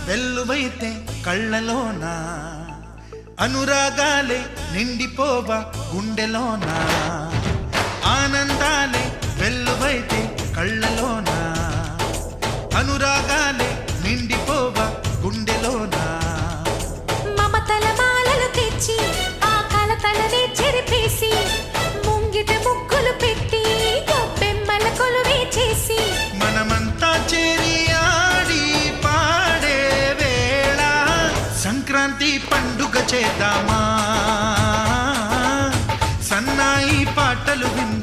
వెల్లువైతే కళ్ళలోన అనురాగాలే నిండిపోవా గుండెలోన ఆనందాలే వెల్లువైతే కళ్ళలోన అనురాగాలే నిండిపోవా గుండెలోన మమతల మాలలు తెచ్చి ఆ కలతలనే చెరిపేసి ముంగిట ముగ్గులు పెట్టి గొప్పెమ్మల కొలువే చేసి మనమంతా చేరి ఆడి పాడే వేళ సంక్రాంతి పండుగ చేద్దామా సన్నాయి పాటలు విందామా